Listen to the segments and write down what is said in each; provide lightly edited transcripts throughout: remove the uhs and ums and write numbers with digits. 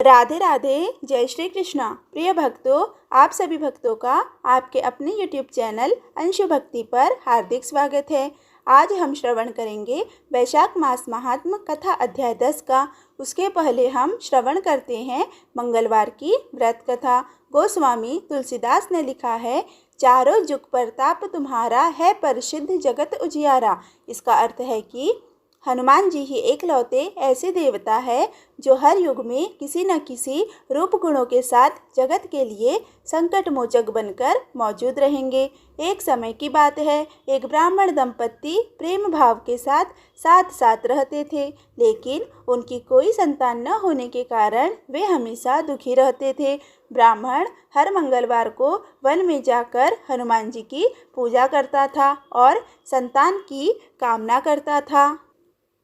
राधे राधे। जय श्री कृष्णा। प्रिय भक्तों, आप सभी भक्तों का आपके अपने YouTube चैनल अंशु भक्ति पर हार्दिक स्वागत है। आज हम श्रवण करेंगे वैशाख मास महात्म कथा अध्याय 10 का। उसके पहले हम श्रवण करते हैं मंगलवार की व्रत कथा। गोस्वामी तुलसीदास ने लिखा है, चारों जुग प्रताप तुम्हारा है प्रसिद्ध जगत उजियारा। इसका अर्थ है कि हनुमान जी ही एकलौते ऐसे देवता है जो हर युग में किसी न किसी रूप गुणों के साथ जगत के लिए संकट मोचक बनकर मौजूद रहेंगे। एक समय की बात है, एक ब्राह्मण दंपत्ति प्रेम भाव के साथ साथ साथ रहते थे, लेकिन उनकी कोई संतान न होने के कारण वे हमेशा दुखी रहते थे। ब्राह्मण हर मंगलवार को वन में जाकर हनुमान जी की पूजा करता था और संतान की कामना करता था।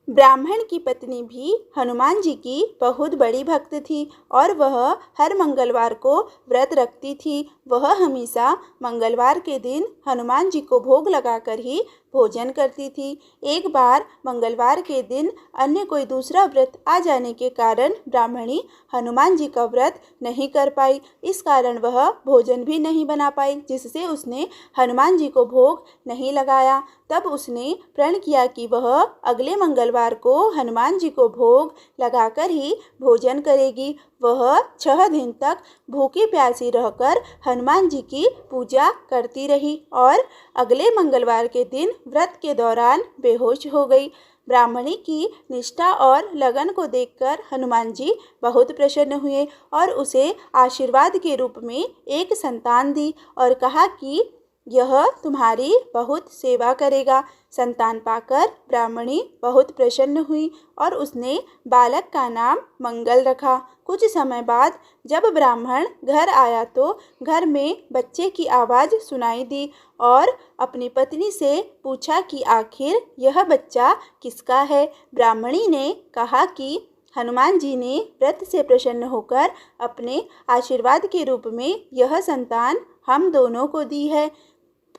ब्राह्मण की पत्नी भी हनुमान जी की बहुत बड़ी भक्त थी और वह हर मंगलवार को व्रत रखती थी। वह हमेशा मंगलवार के दिन हनुमान जी को भोग लगाकर ही भोजन करती थी। एक बार मंगलवार के दिन अन्य कोई दूसरा व्रत आ जाने के कारण ब्राह्मणी हनुमान जी का व्रत नहीं कर पाई। इस कारण वह भोजन भी नहीं बना पाई, जिससे उसने हनुमान जी को भोग नहीं लगाया। तब उसने प्रण किया कि वह अगले मंगलवार को हनुमान जी को भोग लगाकर ही भोजन करेगी। वह 6 दिन तक भूखी प्यासी रहकर हनुमान जी की पूजा करती रही और अगले मंगलवार के दिन व्रत के दौरान बेहोश हो गई। ब्राह्मणी की निष्ठा और लगन को देखकर हनुमान जी बहुत प्रसन्न हुए और उसे आशीर्वाद के रूप में एक संतान दी और कहा कि यह तुम्हारी बहुत सेवा करेगा। संतान पाकर ब्राह्मणी बहुत प्रसन्न हुई और उसने बालक का नाम मंगल रखा। कुछ समय बाद जब ब्राह्मण घर आया तो घर में बच्चे की आवाज़ सुनाई दी और अपनी पत्नी से पूछा कि आखिर यह बच्चा किसका है। ब्राह्मणी ने कहा कि हनुमान जी ने व्रत से प्रसन्न होकर अपने आशीर्वाद के रूप में यह संतान हम दोनों को दी है।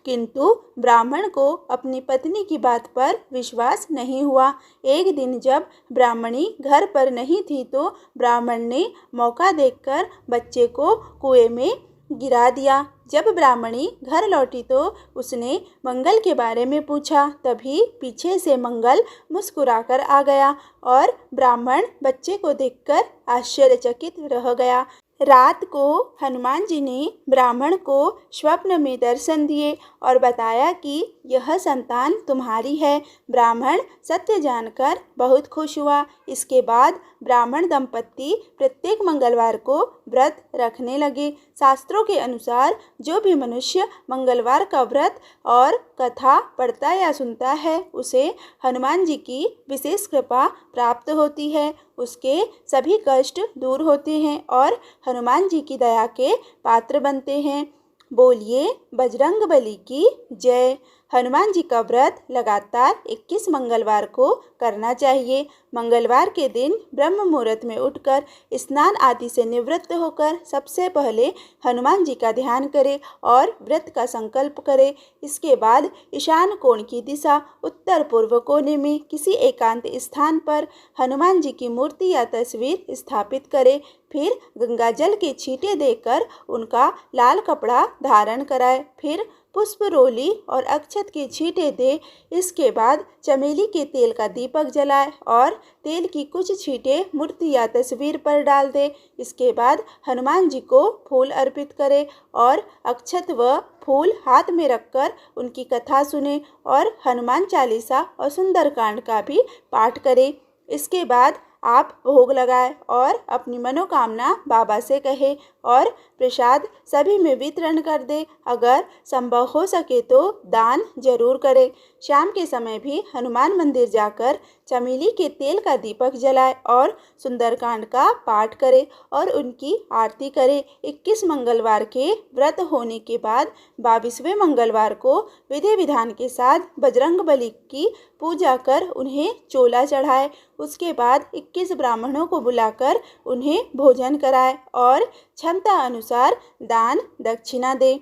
किंतु ब्राह्मण को अपनी पत्नी की बात पर विश्वास नहीं हुआ। एक दिन जब ब्राह्मणी घर पर नहीं थी तो ब्राह्मण ने मौका देखकर बच्चे को कुएं में गिरा दिया। जब ब्राह्मणी घर लौटी तो उसने मंगल के बारे में पूछा। तभी पीछे से मंगल मुस्कुराकर आ गया और ब्राह्मण बच्चे को देखकर आश्चर्यचकित रह गया। रात को हनुमान जी ने ब्राह्मण को स्वप्न में दर्शन दिए और बताया कि यह संतान तुम्हारी है। ब्राह्मण सत्य जानकर बहुत खुश हुआ। इसके बाद ब्राह्मण दंपत्ति प्रत्येक मंगलवार को व्रत रखने लगे। शास्त्रों के अनुसार जो भी मनुष्य मंगलवार का व्रत और कथा पढ़ता या सुनता है उसे हनुमान जी की विशेष कृपा प्राप्त होती है। उसके सभी कष्ट दूर होते हैं और हनुमान जी की दया के पात्र बनते हैं। बोलिए बजरंगबली की जय। हनुमान जी का व्रत लगातार 21 मंगलवार को करना चाहिए। मंगलवार के दिन ब्रह्म मुहूर्त में उठकर स्नान आदि से निवृत्त होकर सबसे पहले हनुमान जी का ध्यान करें और व्रत का संकल्प करें। इसके बाद ईशान कोण की दिशा उत्तर पूर्व कोने में किसी एकांत स्थान पर हनुमान जी की मूर्ति या तस्वीर स्थापित करें। फिर गंगा जल के छींटे देकर उनका लाल कपड़ा धारण कराएं। फिर पुष्प रोली और अक्षत के छींटे दे। इसके बाद चमेली के तेल का दीपक जलाए और तेल की कुछ छींटे मूर्ति या तस्वीर पर डाल दे। इसके बाद हनुमान जी को फूल अर्पित करें और अक्षत व फूल हाथ में रखकर उनकी कथा सुने और हनुमान चालीसा और सुंदरकांड का भी पाठ करें। इसके बाद आप भोग लगाएं और अपनी मनोकामना बाबा से कहें और प्रसाद सभी में वितरण कर दे। अगर संभव हो सके तो दान जरूर करें। शाम के समय भी हनुमान मंदिर जाकर चमेली के तेल का दीपक जलाएं और सुंदरकांड का पाठ करें और उनकी आरती करें। 21 मंगलवार के व्रत होने के बाद 22वें मंगलवार को विधि विधान के साथ बजरंगबली की पूजा कर उन्हें चोला चढ़ाए। उसके बाद 21 ब्राह्मणों को बुलाकर उन्हें भोजन कराए और क्षमता अनुसार दान दक्षिणा दे।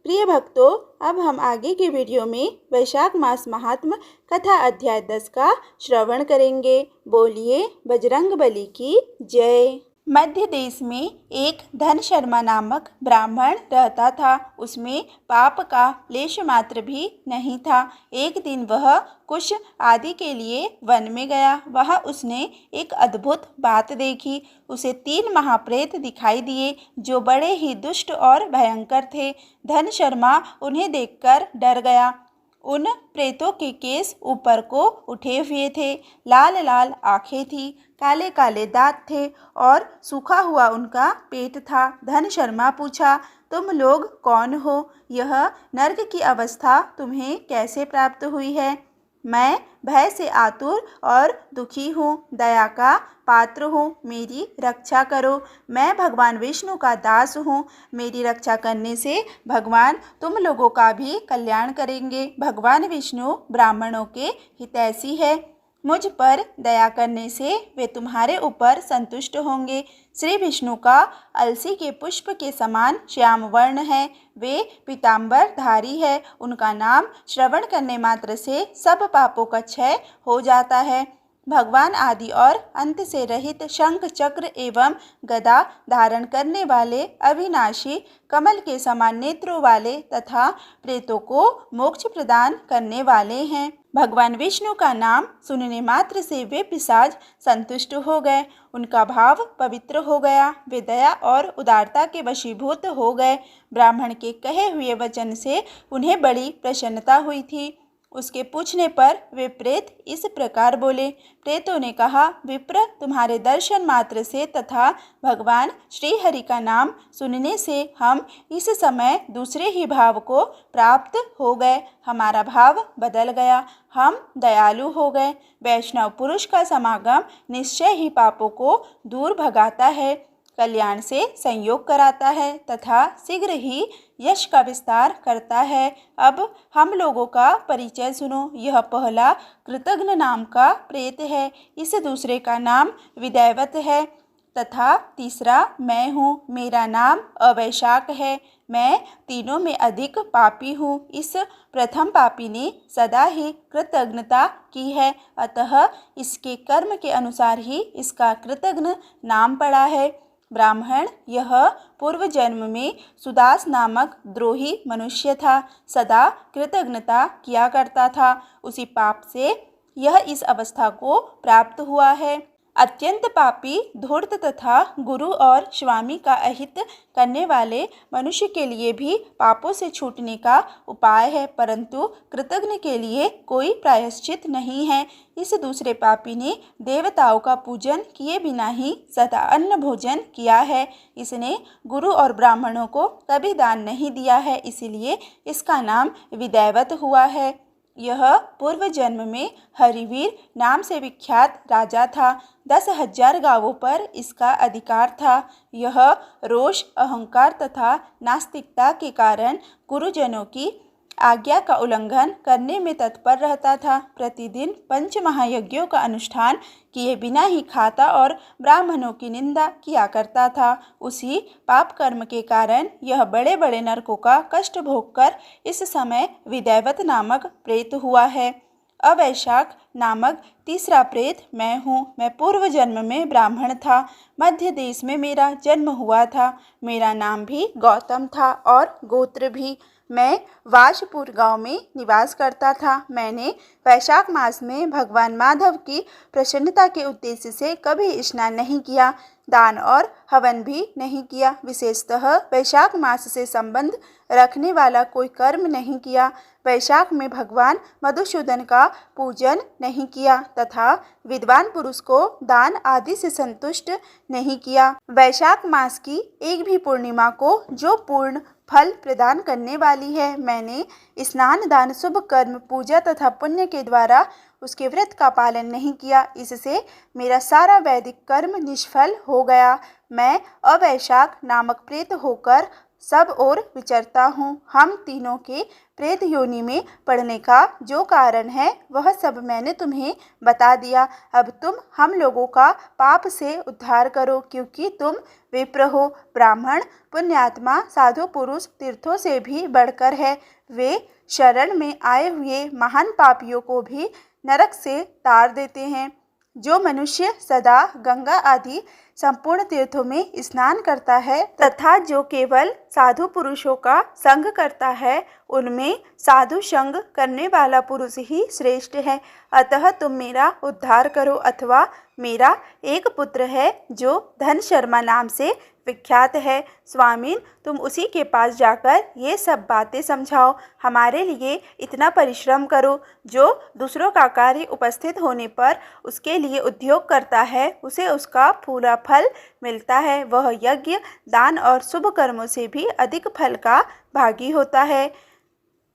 प्रिय भक्तों, अब हम आगे के वीडियो में वैशाख मास महात्म कथा अध्याय 10 का श्रवण करेंगे। बोलिए बजरंगबली की जय। मध्य देश में एक धन शर्मा नामक ब्राह्मण रहता था। उसमें पाप का लेश मात्र भी नहीं था। एक दिन वह कुश आदि के लिए वन में गया। वहाँ उसने एक अद्भुत बात देखी। उसे 3 महाप्रेत दिखाई दिए जो बड़े ही दुष्ट और भयंकर थे। धन शर्मा उन्हें देखकर डर गया। उन प्रेतों के केस ऊपर को उठे हुए थे, लाल लाल आंखें थी, काले काले दांत थे और सूखा हुआ उनका पेट था। धन शर्मा पूछा, तुम लोग कौन हो? यह नर्क की अवस्था तुम्हें कैसे प्राप्त हुई है? मैं भय से आतुर और दुखी हूँ, दया का पात्र हूँ, मेरी रक्षा करो। मैं भगवान विष्णु का दास हूँ, मेरी रक्षा करने से भगवान तुम लोगों का भी कल्याण करेंगे। भगवान विष्णु ब्राह्मणों के हितैषी है, मुझ पर दया करने से वे तुम्हारे ऊपर संतुष्ट होंगे। श्री विष्णु का अलसी के पुष्प के समान श्याम वर्ण है, वे पीताम्बर धारी है। उनका नाम श्रवण करने मात्र से सब पापों का क्षय हो जाता है। भगवान आदि और अंत से रहित शंख चक्र एवं गदा धारण करने वाले, अविनाशी कमल के समान नेत्रों वाले तथा प्रेतों को मोक्ष प्रदान करने वाले हैं। भगवान विष्णु का नाम सुनने मात्र से वे पिशाच संतुष्ट हो गए, उनका भाव पवित्र हो गया, वे दया और उदारता के वशीभूत हो गए। ब्राह्मण के कहे हुए वचन से उन्हें बड़ी प्रसन्नता हुई थी। उसके पूछने पर वे प्रेत इस प्रकार बोले। प्रेतों ने कहा, विप्र, तुम्हारे दर्शन मात्र से तथा भगवान श्री हरि का नाम सुनने से हम इस समय दूसरे ही भाव को प्राप्त हो गए। हमारा भाव बदल गया, हम दयालु हो गए। वैष्णव पुरुष का समागम निश्चय ही पापों को दूर भगाता है, कल्याण से संयोग कराता है तथा शीघ्र ही यश का विस्तार करता है। अब हम लोगों का परिचय सुनो। यह पहला कृतघ्न नाम का प्रेत है, इस दूसरे का नाम विदैवत है तथा तीसरा मैं हूँ, मेरा नाम अवैशाख है। मैं तीनों में अधिक पापी हूँ। इस प्रथम पापी ने सदा ही कृतज्ञता की है, अतः इसके कर्म के अनुसार ही इसका कृतघ्न नाम पड़ा है। ब्राह्मण, यह पूर्व जन्म में सुदास नामक द्रोही मनुष्य था, सदा कृतज्ञता किया करता था। उसी पाप से यह इस अवस्था को प्राप्त हुआ है। अत्यंत पापी, धूर्त तथा गुरु और स्वामी का अहित करने वाले मनुष्य के लिए भी पापों से छूटने का उपाय है, परंतु कृतघ्न के लिए कोई प्रायश्चित नहीं है। इस दूसरे पापी ने देवताओं का पूजन किए बिना ही सदा अन्न भोजन किया है। इसने गुरु और ब्राह्मणों को कभी दान नहीं दिया है, इसीलिए इसका नाम विदैवत हुआ है। यह पूर्व जन्म में हरिवीर नाम से विख्यात राजा था। 10,000 गांवों पर इसका अधिकार था। यह रोष, अहंकार तथा नास्तिकता के कारण गुरुजनों की आज्ञा का उल्लंघन करने में तत्पर रहता था। प्रतिदिन 5 महायज्ञों का अनुष्ठान किए बिना ही खाता और ब्राह्मणों की निंदा किया करता था। उसी पाप कर्म के कारण यह बड़े बड़े नरकों का कष्ट भोगकर इस समय विदैवत नामक प्रेत हुआ है। अवैशाख नामक तीसरा प्रेत मैं हूँ। मैं पूर्व जन्म में ब्राह्मण था, मध्य देश में मेरा जन्म हुआ था। मेरा नाम भी गौतम था और गोत्र भी। मैं वाशपुर गांव में निवास करता था। मैंने वैशाख मास में भगवान माधव की प्रसन्नता के उद्देश्य से कभी स्नान नहीं किया, दान और हवन भी नहीं किया। विशेषतः वैशाख मास से संबंध रखने वाला कोई कर्म नहीं किया। वैशाख में भगवान मधुसूदन का पूजन नहीं किया तथा विद्वान पुरुष को दान आदि से संतुष्ट नहीं किया। वैशाख मास की एक भी पूर्णिमा को जो पूर्ण फल प्रदान करने वाली है, मैंने स्नान, दान, शुभ कर्म, पूजा तथा पुण्य के द्वारा उसके व्रत का पालन नहीं किया। इससे मेरा सारा वैदिक कर्म निष्फल हो गया। मैं अवैशाख नामक प्रेत होकर सब ओर विचरता हूँ। हम तीनों के प्रेत योनि में पड़ने का जो कारण है वह सब मैंने तुम्हें बता दिया। अब तुम हम लोगों का पाप से उद्धार करो, क्योंकि तुम विप्र हो। ब्राह्मण, पुण्यात्मा, साधु पुरुष तीर्थों से भी बढ़कर है। वे शरण में आए हुए महान पापियों को भी नरक से तार देते हैं। जो मनुष्य सदा गंगा आदि संपूर्ण तीर्थों में स्नान करता है तथा जो केवल साधु पुरुषों का संग करता है उनमें साधु संग करने वाला पुरुष ही श्रेष्ठ है। अतः तुम मेरा उद्धार करो। अथवा मेरा एक पुत्र है जो धन शर्मा नाम से विख्यात है। स्वामीन, तुम उसी के पास जाकर ये सब बातें समझाओ। हमारे लिए इतना परिश्रम करो। जो दूसरों का कार्य उपस्थित होने पर उसके लिए उद्योग करता है उसे उसका पूरा फल मिलता है। वह यज्ञ, दान और शुभ कर्मों से भी अधिक फल का भागी होता है।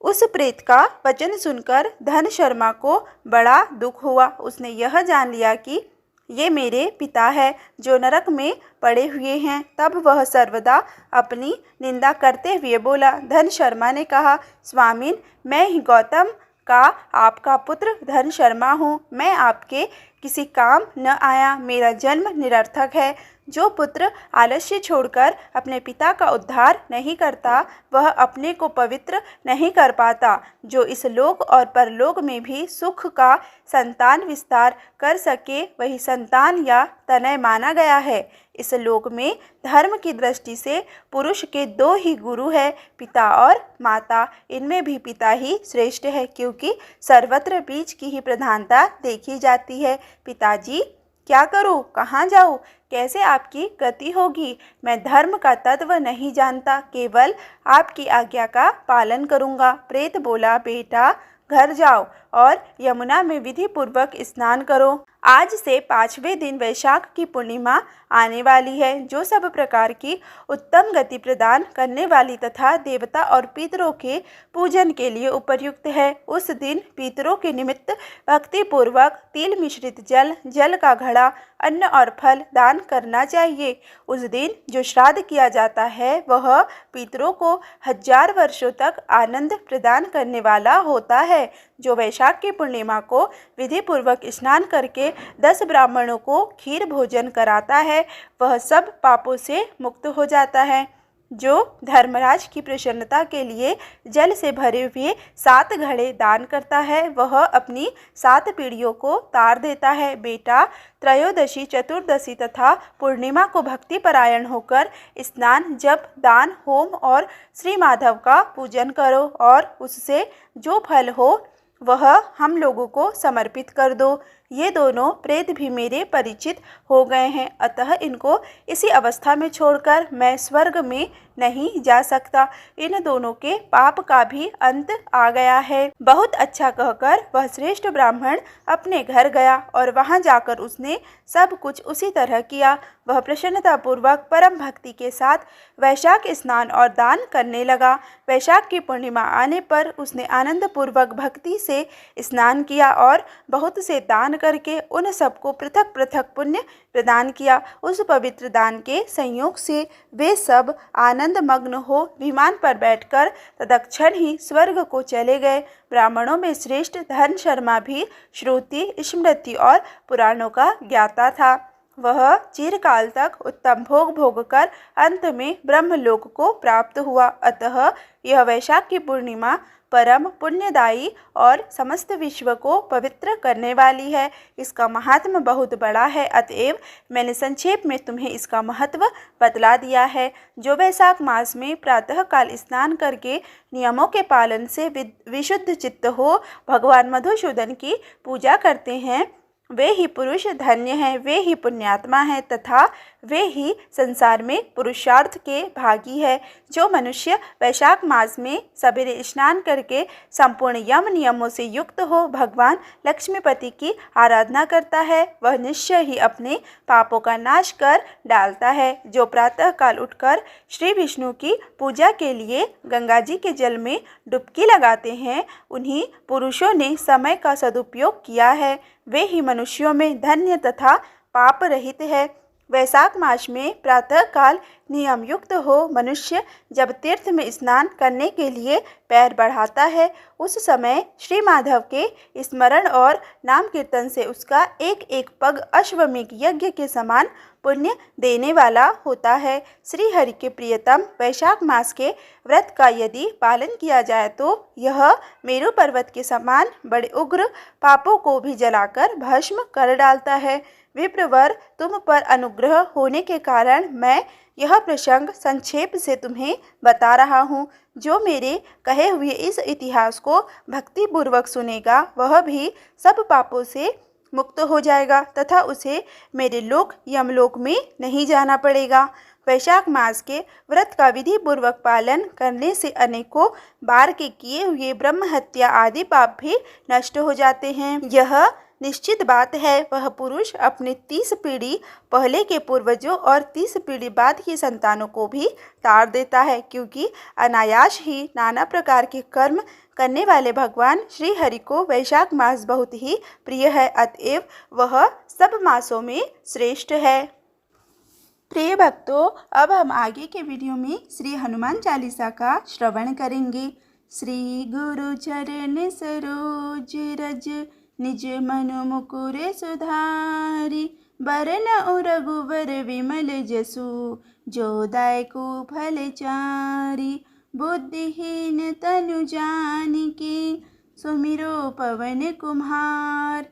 उस प्रेत का वचन सुनकर धन शर्मा को बड़ा दुख हुआ। उसने यह जान लिया कि ये मेरे पिता है जो नरक में पड़े हुए हैं। तब वह सर्वदा अपनी निंदा करते हुए बोला। धन शर्मा ने कहा, स्वामीन, मैं ही गौतम का आपका पुत्र धन शर्मा हूँ। मैं आपके किसी काम न आया। मेरा जन्म निरर्थक है। जो पुत्र आलस्य छोड़कर अपने पिता का उद्धार नहीं करता वह अपने को पवित्र नहीं कर पाता। जो इस लोक और परलोक में भी सुख का संतान विस्तार कर सके वही संतान या तनय माना गया है। इस लोक में धर्म की दृष्टि से पुरुष के दो ही गुरु है, पिता और माता। इनमें भी पिता ही श्रेष्ठ है क्योंकि सर्वत्र बीज की ही प्रधानता देखी जाती है। पिताजी, क्या करूं, कहाँ जाऊं, कैसे आपकी गति होगी? मैं धर्म का तत्व नहीं जानता, केवल आपकी आज्ञा का पालन करूंगा। प्रेत बोला, बेटा घर जाओ और यमुना में विधि पूर्वक स्नान करो। आज से 5वें दिन वैशाख की पूर्णिमा आने वाली है जो सब प्रकार की उत्तम गति प्रदान करने वाली तथा देवता और पितरों के पूजन के लिए उपयुक्त है। उस दिन पितरों के निमित्त भक्ति पूर्वक तिल मिश्रित जल, जल का घड़ा, अन्न और फल दान करना चाहिए। उस दिन जो श्राद्ध किया जाता है वह पितरों को 1000 वर्षों तक आनंद प्रदान करने वाला होता है। जो वैशाख की पूर्णिमा को विधि पूर्वक स्नान करके 10 ब्राह्मणों को खीर भोजन कराता है वह सब पापों से मुक्त हो जाता है। जो धर्मराज की प्रसन्नता के लिए जल से भरे हुए 7 घड़े दान करता है वह अपनी 7 पीढ़ियों को तार देता है। बेटा, त्रयोदशी, चतुर्दशी तथा पूर्णिमा को भक्ति परायण होकर स्नान, जप, दान, होम और श्री माधव का पूजन करो और उससे जो फल हो वह हम लोगों को समर्पित कर दो। ये दोनों प्रेत भी मेरे परिचित हो गए हैं, अतः इनको इसी अवस्था में छोड़कर मैं स्वर्ग में नहीं जा सकता। इन दोनों के पाप का भी अंत आ गया है। बहुत अच्छा कहकर वह श्रेष्ठ ब्राह्मण अपने घर गया और वहां जाकर उसने सब कुछ उसी तरह किया। वह प्रसन्नतापूर्वक परम भक्ति के साथ वैशाख स्नान और दान करने लगा। वैशाख की पूर्णिमा आने पर उसने आनंद पूर्वक भक्ति से स्नान किया और बहुत से दान करके उन सबको पृथक पृथक पुण्य प्रदान किया। उस पवित्र दान के संयोग से वे सब आनंद मग्न हो विमान पर बैठकर तत्क्षण ही स्वर्ग को चले गए। ब्राह्मणों में श्रेष्ठ धन शर्मा भी श्रुति, स्मृति और पुराणों का ज्ञाता था। वह चिरकाल तक उत्तम भोग भोगकर अंत में ब्रह्मलोक को प्राप्त हुआ। अतः यह वैशाख की पूर्णिमा परम पुण्यदायी और समस्त विश्व को पवित्र करने वाली है। इसका महात्म बहुत बड़ा है, अतएव मैंने संक्षेप में तुम्हें इसका महत्व बतला दिया है। जो वैशाख मास में प्रातःकाल स्नान करके नियमों के पालन से विशुद्ध चित्त हो भगवान मधुसूदन की पूजा करते हैं वे ही पुरुष धन्य हैं, वे ही पुण्यात्मा हैं तथा वे ही संसार में पुरुषार्थ के भागी है। जो मनुष्य वैशाख मास में सवेरे स्नान करके संपूर्ण यम नियमों से युक्त हो भगवान लक्ष्मीपति की आराधना करता है वह निश्चय ही अपने पापों का नाश कर डालता है। जो प्रातःकाल उठकर श्री विष्णु की पूजा के लिए गंगा जी के जल में डुबकी लगाते हैं उन्हीं पुरुषों ने समय का सदुपयोग किया है। वे ही मनुष्यों में धन्य तथा पाप रहित है। वैशाख मास में प्रातःकाल नियम युक्त हो मनुष्य जब तीर्थ में स्नान करने के लिए पैर बढ़ाता है उस समय श्री माधव के स्मरण और नाम कीर्तन से उसका एक एक पग अश्वमेघ यज्ञ के समान पुण्य देने वाला होता है। श्री हरि के प्रियतम वैशाख मास के व्रत का यदि पालन किया जाए तो यह मेरु पर्वत के समान बड़े उग्र पापों को भी जलाकर भस्म कर डालता है। विप्रवर, तुम पर अनुग्रह होने के कारण मैं यह प्रसंग संक्षेप से तुम्हें बता रहा हूँ। जो मेरे कहे हुए इस इतिहास को भक्तिपूर्वक सुनेगा वह भी सब पापों से मुक्त हो जाएगा तथा उसे मेरे लोक यमलोक में नहीं जाना पड़ेगा। वैशाख मास के व्रत का विधि पूर्वक पालन करने से अनेकों बार के किए हुए ब्रह्म हत्या आदि पाप भी नष्ट हो जाते हैं। यह निश्चित बात है, वह पुरुष अपने 30 पीढ़ी पहले के पूर्वजों और 30 पीढ़ी बाद की संतानों को भी तार देता है, क्योंकि अनायास ही नाना प्रकार के कर्म करने वाले भगवान श्री हरि को वैशाख मास बहुत ही प्रिय है, अतएव वह सब मासों में श्रेष्ठ है। प्रिय भक्तों, अब हम आगे के वीडियो में श्री हनुमान चालीसा का श्रवण करेंगे। श्री गुरु चरण सरोज रज निज मनु मुकुर सुधारी, बरन रघुवर विमल जसु जो दायकु फल चारी। बुद्धिहीन तनु जानिके सुमिरो पवन कुम्हार,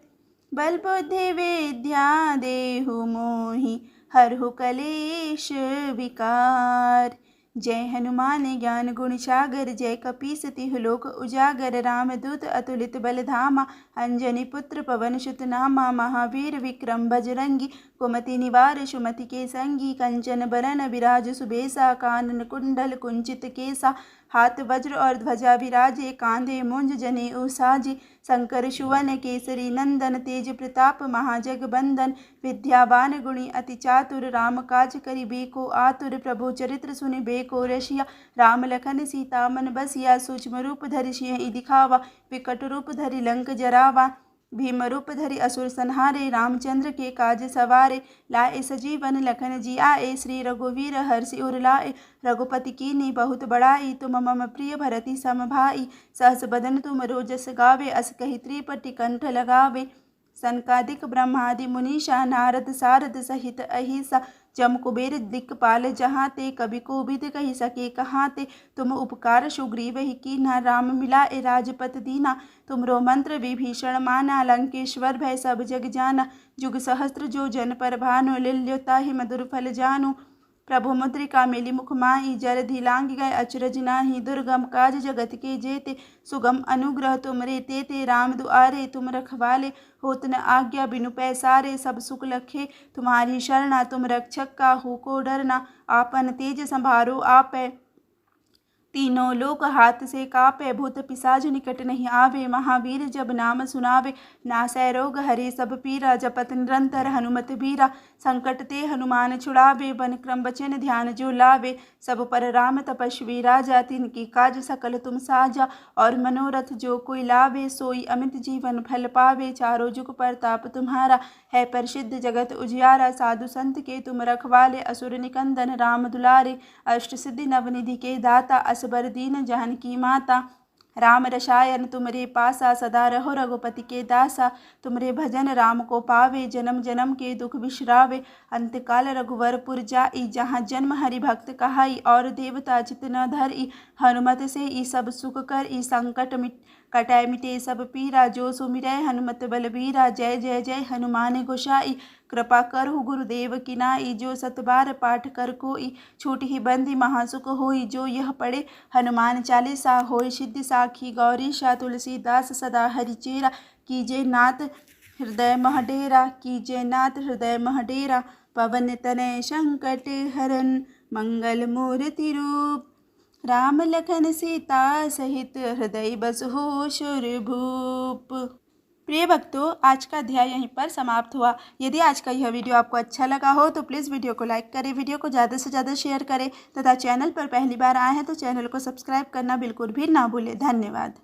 बल बुद्धि विद्या देहु मोहि हरहु कलेश विकार। जय हनुमान ज्ञान गुण सागर, जय कपीस तिहु लोक उजागर। रामदूत अतुलित बल धामा, अंजनी पुत्र पवन सुत नामा। महावीर विक्रम बजरंगी, कुमति निवार सुमति के संगी। कंचन बरन विराज सुबेसा, कानन कुंडल कुंचित केसा। हाथ वज्र और ध्वजा विराजे, कांधे मुंज जने उसाजे। शंकर सुवन केसरी नंदन, तेज प्रताप महाजगबंदन। विद्यावान गुणी अति चातुर, राम काज करिबे को आतुर। प्रभु चरित्र सुनिबे को रसिया, राम लखन सीता मन बसिया। सूक्ष्म रूप धरि सिंह दिखावा, विकट रूप धरि लंक जरावा। भीम रूप धरि असुर संहारे, रामचंद्र के काज सवारे। लाए सजीवन लखन जियाए, श्री रघुवीर हर्षि उर लाए। रघुपति कीन्ही बहुत बड़ाई, तुम मम प्रिय भरति सम भाई। सहस बदन तुम रोजस गावे, अस कहि त्रिपटी कंठ लगावे। सनकादिक ब्रह्मादि मुनीषा, नारद सारद सहित अहिसा। जम कुबेर दिक्पाल जहाते, कवि कोविद कहि सके कहाते। तुम उपकार सुग्रीव ही कीन्हा, राम मिलाए राजपत दीना। तुमरो मंत्र विभीषण माना, लंकेश्वर भय सब जग जाना। जुग सहस्त्र जो जन पर भानु, लील्यो ताहि मधुर फल जानु। प्रभु मुद्रिका मिली मुख माही, जरधि लांग गए अचरज नाही। दुर्गम काज जगत के जेते, सुगम अनुग्रह तुमरे तेते। राम दुआरे तुम रखवाले, होत न आज्ञा बिनु पैसारे। सब सुख लखे तुम्हारी शरणा, तुम रक्षक काहू को डरना। आपन तेज संभारो आपै, तीनों लोक हाथ से कापे। भूत पिशाच निकट नहीं आवे, महावीर जब नाम सुनावे। नासै रोग हरे सब पीरा, जपत निरंतर हनुमत बीरा। संकट ते हनुमान छुड़ावे, बन क्रम बचन ध्यान जो लावे। सब पर राम तपस्वी राजा, तिनकी काज सकल तुम साजा। और मनोरथ जो कोई लावे, सोई अमित जीवन फल पावे। चारों जुग परताप तुम्हारा, है प्रसिद्ध जगत उजियारा। साधु संत के तुम रखवाले, असुर निकंदन राम दुलारे। अष्ट सिद्धि नवनिधि के दाता, असबर दीन जानकी माता। राम रसायन तुमरे पासा, सदा रहो रघुपति के दासा। तुमरे भजन राम को पावे, जन्म जन्म के दुख बिसरावे। अंतकाल रघुवरपुर जाई, जहाँ जन्म हरि भक्त कहाई। और देवता चित न धरई, हनुमत से ई सब सुख कर। ई संकट कटाय मिटे सब पीरा, जो सुमिरै हनुमत बलबीरा। जय जय जय हनुमान गोसाई, कृपा करहु गुरुदेव की नाई। जो सतबार पाठ कर कोई, छूट ही बंदी महासुख होई। जो यह पढ़े हनुमान चालीसा, होय सिद्धि साखी गौरीशा। तुलसीदास सदा हरिचेरा, कीजे नाथ हृदय मह डेरा। कीजे नाथ हृदय मह डेरा। पवन तनय संकट हरन, मंगल मूर्ति रूप। राम लखन सीता सहित, हृदय बसहु सुर भूप। प्रिय भक्तों, आज का अध्याय यहीं पर समाप्त हुआ। यदि आज का यह वीडियो आपको अच्छा लगा हो तो प्लीज़ वीडियो को लाइक करें, वीडियो को ज़्यादा से ज़्यादा शेयर करें तथा चैनल पर पहली बार आए हैं तो चैनल को सब्सक्राइब करना बिल्कुल भी ना भूलें। धन्यवाद।